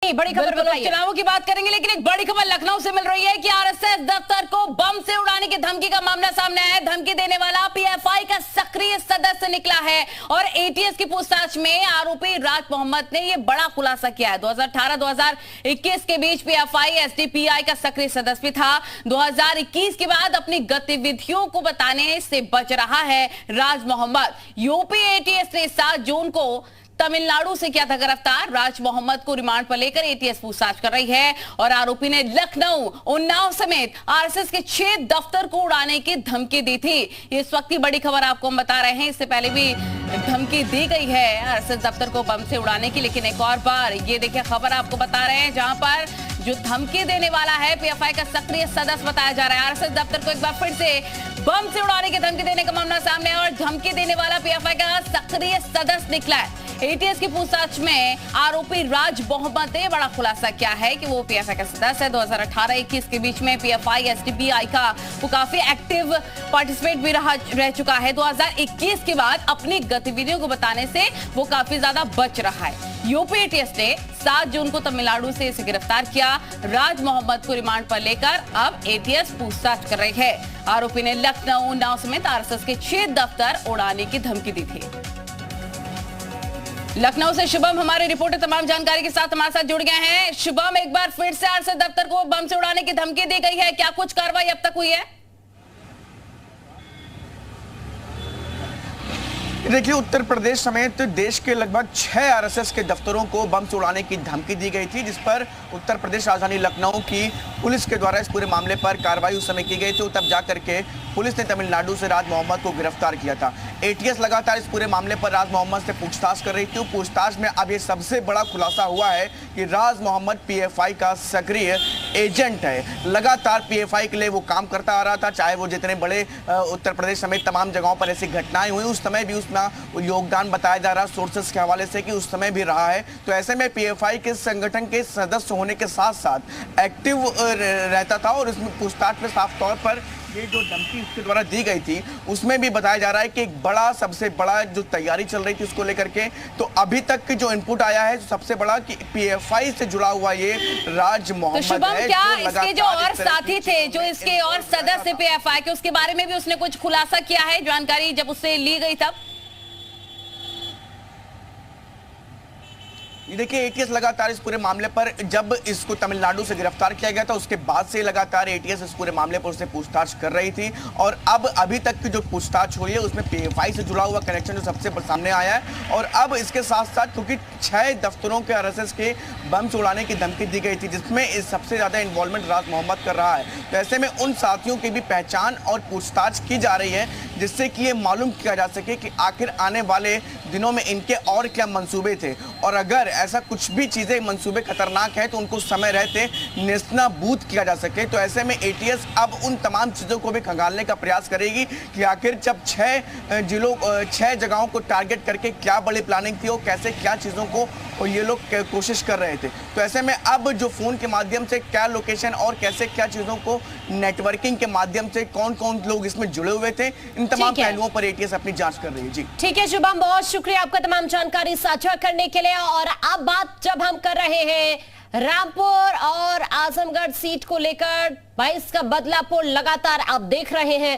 बड़ी खबर बताइए। चुनावों की बात करेंगे, लेकिन एक बड़ी खबर लखनऊ से मिल रही है कि आरएसएस दफ्तर को बम से उड़ाने की धमकी का मामला सामने आया है। धमकी देने वाला पीएफआई का सक्रिय सदस्य निकला है और एटीएस की पूछताछ में आरोपी राज मोहम्मद ने यह बड़ा खुलासा किया है। 2018-2021 के बीच पीएफआई एसडीपीआई का सक्रिय सदस्य भी था। 2021 के बाद अपनी गतिविधियों को बताने से बच रहा है राज मोहम्मद। यूपी एटीएस ने 7 जून को तमिलनाडु से किया था गिरफ्तार। राज मोहम्मद को रिमांड पर लेकर एटीएस पूछताछ कर रही है और आरोपी ने लखनऊ, उन्नाव समेत आरएसएस के 6 दफ्तर को उड़ाने की धमकी दी थी। इस वक्त की बड़ी खबर आपको हम बता रहे हैं। इससे पहले भी धमकी दी गई है आरएसएस दफ्तर को बम से उड़ाने की, लेकिन एक और बार ये देखिए खबर आपको बता रहे हैं जहां पर जो धमकी देने वाला है पीएफआई का सक्रिय सदस्य बताया जा रहा है। आरएसएस दफ्तर को एक बार फिर से बम से उड़ाने की धमकी देने का मामला सामने है और धमकी देने वाला पीएफआई का सक्रिय सदस्य निकला है। एटीएस की पूछताछ में आरोपी राज मोहम्मद ने बड़ा खुलासा किया है कि वो पीएफआई का सदस्य है। 2018-21 के बीच में पीएफआई एसडीपीआई का वो काफी एक्टिव पार्टिसिपेट भी रह चुका है। 2021 के बाद अपनी गतिविधियों को बताने से वो काफी ज्यादा बच रहा है। यूपी एटीएस ने 7 जून को तमिलनाडु से इसे गिरफ्तार किया। राज मोहम्मद को रिमांड पर लेकर अब एटीएस पूछताछ कर रही है। आरोपी ने लखनऊ, उन्नाव समेत आरएसएस के 6 दफ्तर उड़ाने की धमकी दी थी। लखनऊ से शुभम हमारे रिपोर्टर तमाम जानकारी के साथ हमारे साथ जुड़ गए हैं। शुभम, एक बार फिर से आरएसएस दफ्तर को बम से उड़ाने की धमकी दी गई है, क्या कुछ कार्रवाई अब तक हुई है? देखिए, उत्तर प्रदेश समेत देश के लगभग 6 आरएसएस के दफ्तरों को बम से उड़ाने की धमकी दी गई थी, जिस पर उत्तर प्रदेश राजधानी लखनऊ की पुलिस के द्वारा इस पूरे मामले पर कार्रवाई उस समय की गई थी। तब जाकर के पुलिस ने तमिलनाडु से राज मोहम्मद को गिरफ्तार किया था। एटीएस लगातार इस पूरे मामले पर राज मोहम्मद से पूछताछ कर रही थी। पूछताछ में अब ये सबसे बड़ा खुलासा हुआ है कि राज मोहम्मद पीएफआई का सक्रिय एजेंट है। लगातार पीएफआई के लिए वो काम करता आ रहा था, चाहे वो जितने बड़े उत्तर प्रदेश समेत तमाम जगहों पर ऐसी घटनाएं हुई, उस समय भी उसमें योगदान बताया जा रहा सोर्सेस के हवाले से कि उस समय भी रहा है। तो ऐसे में पीएफआई के संगठन के सदस्य होने के साथ साथ एक्टिव रहता था और इसमें पूछताछ में साफ तौर पर ये जो धमकी उसके द्वारा दी गई थी उसमें भी बताया जा रहा है कि एक बड़ा, सबसे बड़ा जो तैयारी चल रही थी उसको लेकर के। तो अभी तक जो इनपुट आया है सबसे बड़ा कि पीएफआई से जुड़ा हुआ ये राज मोहम्मद तो शुभम, है। क्या इसके जो और साथी थे, जो इसके और सदस्य पीएफआई के, उसके बारे में भी उसने कुछ खुलासा किया है? जानकारी जब उससे ली गई तब देखिए, एटीएस लगातार इस पूरे मामले पर, जब इसको तमिलनाडु से गिरफ्तार किया गया था उसके बाद से लगातार एटीएस इस पूरे मामले पर उससे पूछताछ कर रही थी और अब अभी तक की जो पूछताछ हुई है उसमें पीएफआई से जुड़ा हुआ कनेक्शन जो सबसे सामने आया है। और अब इसके साथ साथ क्योंकि 6 दफ्तरों के आरएसएस के बम से उड़ाने की धमकी दी गई थी, जिसमें सबसे ज्यादा इन्वॉल्वमेंट राज मोहम्मद कर रहा है, तो ऐसे में उन साथियों की भी पहचान और पूछताछ की जा रही है, जिससे कि ये मालूम किया जा सके कि आखिर आने वाले दिनों में इनके और क्या मंसूबे थे और अगर ऐसा कुछ भी चीजें मंसूबे खतरनाक है तो उनको समय रहते नेस्तनाबूद किया जा सके। तो ऐसे में एटीएस अब उन तमाम चीजों को भी खंगालने का प्रयास करेगी कि आखिर जब 6 जगहों को टारगेट करके क्या बड़ी प्लानिंग थी और कैसे क्या चीजों को और ये लोग कोशिश कर रहे थे। तो ऐसे में अब जो फोन के माध्यम से क्या लोकेशन और कैसे क्या चीजों को नेटवर्किंग के माध्यम से कौन कौन लोग इसमें जुड़े हुए थे, इन तमाम पहलुओं पर एटीएस अपनी जांच कर रही है। जी ठीक है शुभम, बहुत शुक्रिया आपका तमाम जानकारी साझा करने के लिए। और अब बात जब हम कर रहे हैं रामपुर और आजमगढ़ सीट को लेकर 22 का बदलापुर, लगातार आप देख रहे हैं